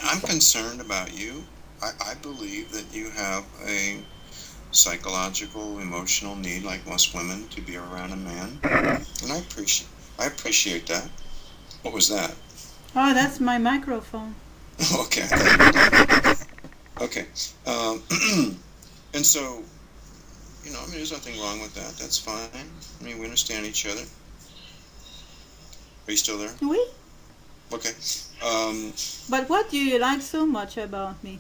I'm concerned about you. I believe that you have a psychological, emotional need, like most women, to be around a man, and I appreciate that. What was that? Oh, that's my microphone. Okay. Okay. And so, there's nothing wrong with that. That's fine. I mean, we understand each other. Are you still there? Oui. Okay. But what do you like so much about me?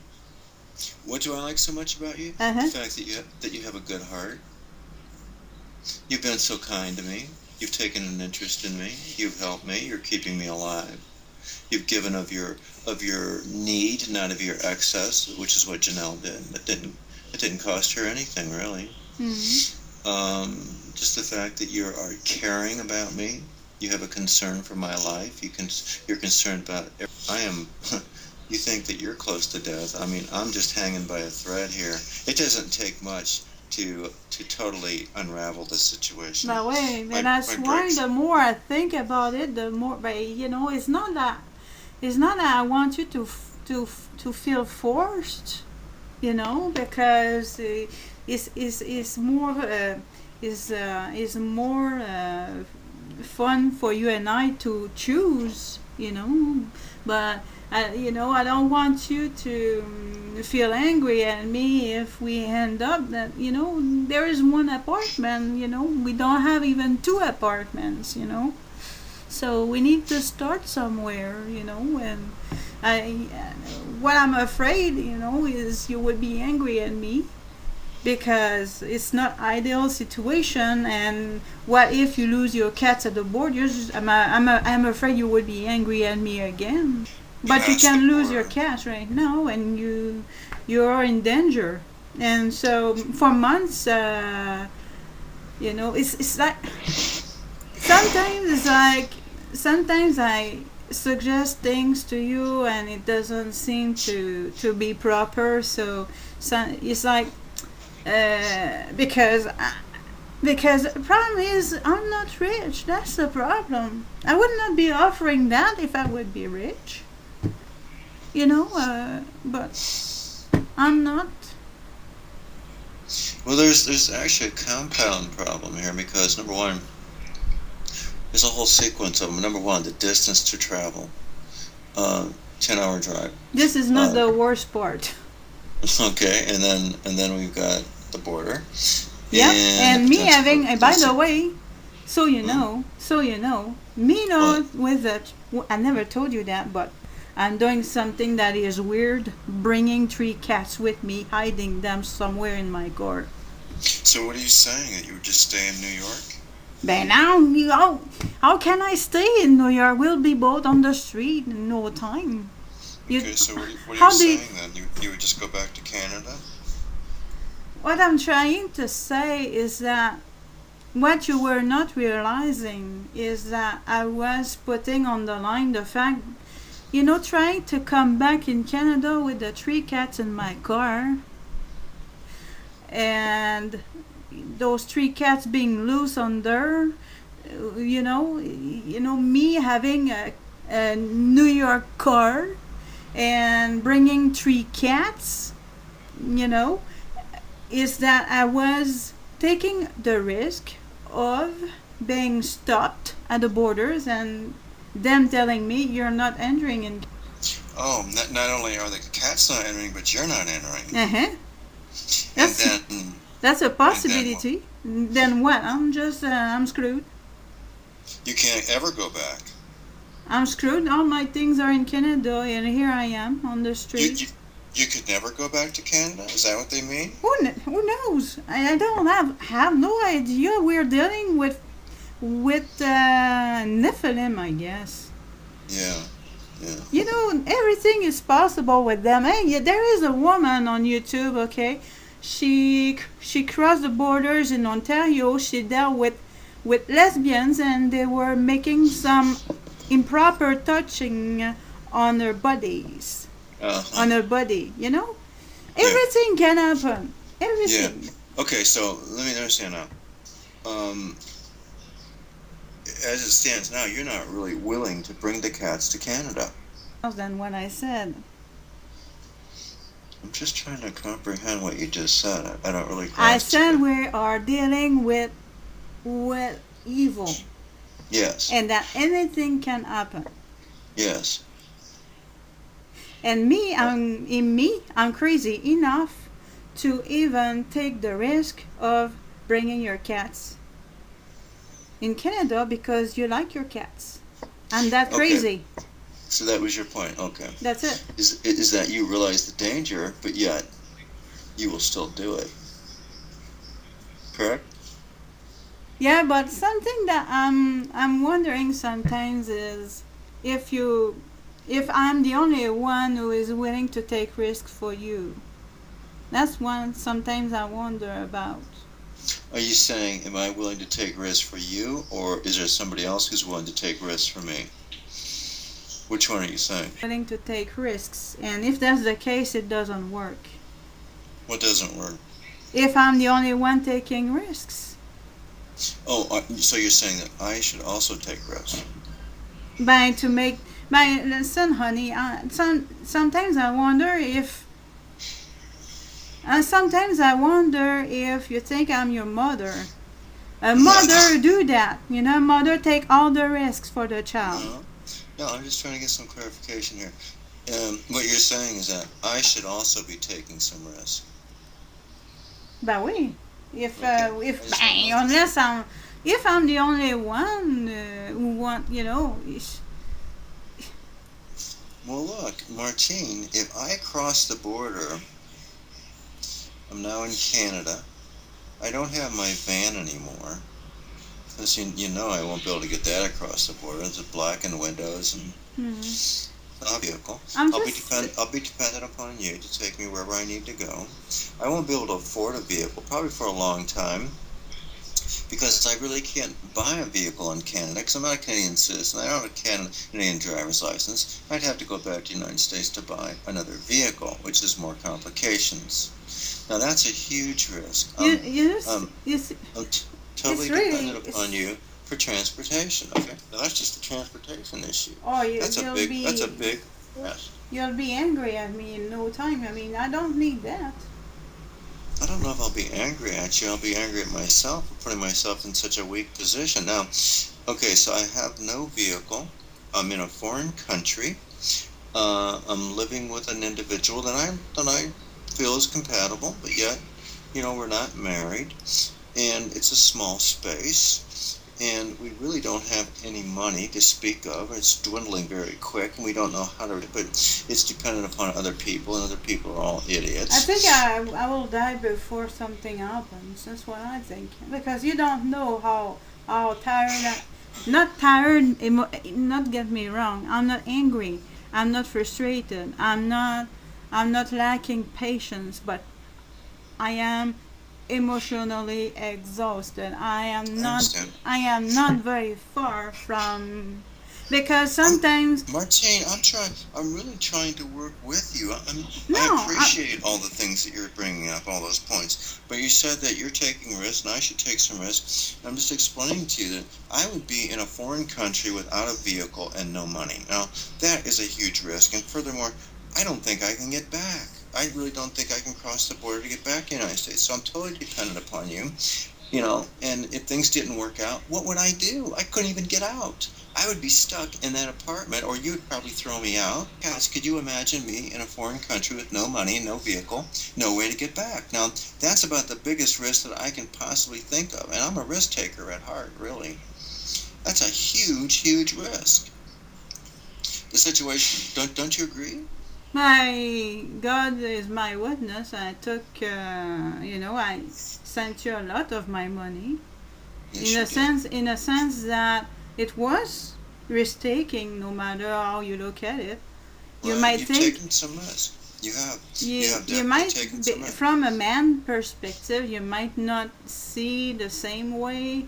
What do I like so much about you? Uh-huh. The fact that you have a good heart. You've been so kind to me. You've taken an interest in me. You've helped me. You're keeping me alive. You've given of your need, not of your excess, which is what Janelle did. It didn't cost her anything, really. Mm-hmm. Just the fact that you are caring about me. You have a concern for my life. You're concerned about. I am. You think that you're close to death. I mean, I'm just hanging by a thread here. It doesn't take much to totally unravel the situation. But wait, and that's why the more I think about it, the more. But it's not that. It's not that I want you to feel forced. Because it's more is more fun for you and I to choose. But. I don't want you to feel angry at me if we end up that, there is one apartment, we don't have even two apartments, So we need to start somewhere, and what I'm afraid, is you would be angry at me because it's not ideal situation, and what if you lose your cats at the borders? I'm afraid you would be angry at me again. But you can lose your cat right now, and you're in danger. And so for months, it's like sometimes I suggest things to you, and it doesn't seem to be proper. So it's like because the problem is I'm not rich. That's the problem. I would not be offering that if I would be rich. But I'm not. Well, there's actually a compound problem here because number one, there's a whole sequence of them. Number one, the distance to travel, 10-hour drive. This is not the worst part. Okay, and then we've got the border. Yeah, and me having. By the way, so you know, me not with it. I never told you that, but. I'm doing something that is weird, bringing 3 cats with me, hiding them somewhere in my car. So what are you saying, that you would just stay in New York? But now, how can I stay in New York? We'll be both on the street in no time. Okay, so what are you saying then? You would just go back to Canada? What I'm trying to say is that what you were not realizing is that I was putting on the line the fact trying to come back in Canada with the 3 cats in my car, and those 3 cats being loose under, me having a New York car and bringing 3 cats, is that I was taking the risk of being stopped at the borders and them telling me you're not entering in. Oh, not only are the cats not entering, but you're not entering. That's a possibility. Then what? I'm screwed. You can't ever go back. I'm screwed. All my things are in Canada, and here I am on the street. You could never go back to Canada? Is that what they mean? Who knows? I don't have no idea. We're dealing with Nephilim, I guess. Yeah. Everything is possible with them. Hey, there is a woman on YouTube, okay? She crossed the borders in Ontario. She dealt with lesbians, and they were making some improper touching on her bodies. On her body, Everything can happen. Everything. Yeah. Okay, so let me understand now. As it stands now, you're not really willing to bring the cats to Canada. than what I said. I'm just trying to comprehend what you just said. I don't really grasp I said it. we are dealing with evil. Yes. And that anything can happen. Yes. And I'm crazy enough to even take the risk of bringing your cats in Canada because you like your cats. I'm that crazy. Okay. So that was your point. Okay. That's it. Is that you realize the danger, but yet you will still do it. Correct? Yeah, but something that I'm wondering sometimes is if I'm the only one who is willing to take risks for you. That's one sometimes I wonder about. Are you saying, am I willing to take risks for you, or is there somebody else who's willing to take risks for me? Which one are you saying? Willing to take risks, and if that's the case, it doesn't work. What doesn't work? If I'm the only one taking risks. Oh, so you're saying that I should also take risks? Listen, honey. Sometimes I wonder if. Sometimes I wonder if you think I'm your mother. A mother do that, Mother take all the risks for the child. No, I'm just trying to get some clarification here. What you're saying is that I should also be taking some risks. Bah oui. If I'm the only one who want, Well, look, Martine, if I cross the border, I'm now in Canada. I don't have my van anymore. Because I won't be able to get that across the border. It's blackened windows and not a vehicle. I'll be dependent upon you to take me wherever I need to go. I won't be able to afford a vehicle probably for a long time because I really can't buy a vehicle in Canada because I'm not a Canadian citizen. I don't have a Canadian driver's license. I'd have to go back to the United States to buy another vehicle, which is more complications. Now that's a huge risk. I'm totally dependent upon you for transportation. Okay, now that's just a transportation issue. That's a big risk. You'll be angry at me in no time. I don't need that. I don't know if I'll be angry at you. I'll be angry at myself for putting myself in such a weak position. Now, okay, so I have no vehicle. I'm in a foreign country. I'm living with an individual that I feel is compatible, but yet, we're not married, and it's a small space, and we really don't have any money to speak of. It's dwindling very quick, and we don't know how to, but it's dependent upon other people, and other people are all idiots. I think I will die before something happens. That's what I think. Because you don't know how tired not tired, not get me wrong, I'm not angry, I'm not frustrated, I'm not lacking patience, but I am emotionally exhausted. I am not very far from, because sometimes Martine, I'm really trying to work with you. I appreciate all the things that you're bringing up, all those points, but you said that you're taking risks and I should take some risks. I'm just explaining to you that I would be in a foreign country without a vehicle and no money. Now that is a huge risk, and furthermore, I don't think I can get back. I really don't think I can cross the border to get back to the United States. So I'm totally dependent upon you, and if things didn't work out, what would I do? I couldn't even get out. I would be stuck in that apartment, or you would probably throw me out. Guys, could you imagine me in a foreign country with no money, no vehicle, no way to get back? Now, that's about the biggest risk that I can possibly think of, and I'm a risk taker at heart, really. That's a huge, huge risk. The situation, don't you agree? my God is my witness. I took, I sent you a lot of my money. Yes, in a sense that it was risk taking, no matter how you look at it. You might you've think taken some risk. You have. you might be, from a man perspective, you might not see the same way,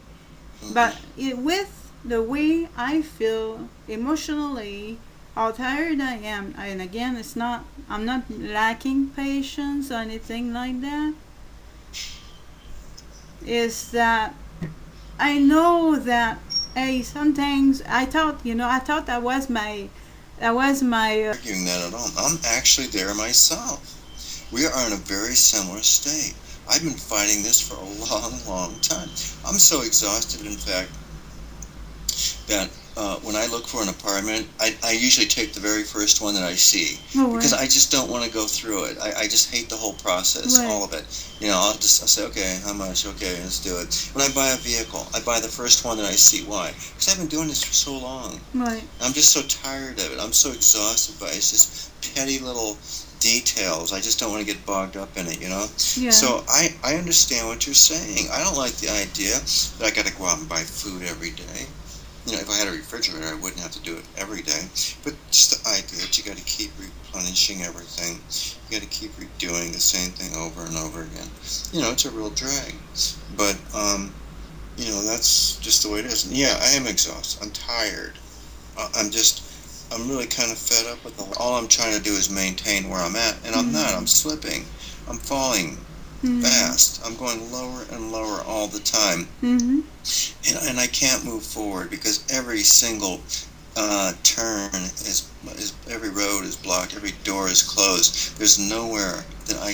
but with the way I feel emotionally, how tired I am, and again, I'm not lacking patience or anything like that, is that I know that, hey, sometimes I thought that was my That was my... arguing that at all. I'm actually there myself. We are in a very similar state. I've been fighting this for a long, long time. I'm so exhausted, in fact, that when I look for an apartment, I usually take the very first one that I see. Because I just don't want to go through it. I just hate the whole process, all of it. You know, I'll say, okay, how much? Okay, let's do it. When I buy a vehicle, I buy the first one that I see. Why? Because I've been doing this for so long. Right. I'm just so tired of it. I'm so exhausted by it. It's just petty little details. I just don't want to get bogged up in it, you know? Yeah. So I understand what you're saying. I don't like the idea that I got to go out and buy food every day. You know, if I had a refrigerator, I wouldn't have to do it every day. But just the idea that you got to keep replenishing everything. You got to keep redoing the same thing over and over again. You know, it's a real drag. But, you know, that's just the way it is. And yeah, I am exhausted. I'm tired. I'm really kind of fed up with all I'm trying to do is maintain where I'm at. And I'm not. I'm slipping. I'm falling fast. I'm going lower and lower all the time. And I can't move forward because every single turn is every road is blocked, every door is closed. There's nowhere that I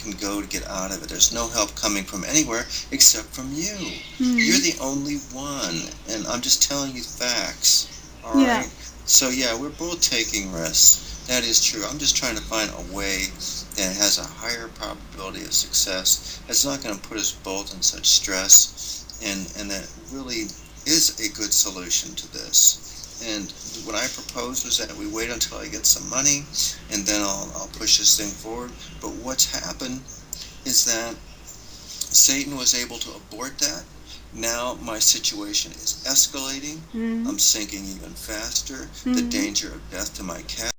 can go to get out of it. There's no help coming from anywhere except from you. You're the only one, and I'm just telling you facts. All right. So yeah, we're both taking risks. That is true. I'm just trying to find a way that has a higher probability of success. That's not going to put us both in such stress, and that really is a good solution to this. And what I propose is that we wait until I get some money, and then I'll push this thing forward. But what's happened is that Satan was able to abort that. Now my situation is escalating. I'm sinking even faster. The danger of death to my cat.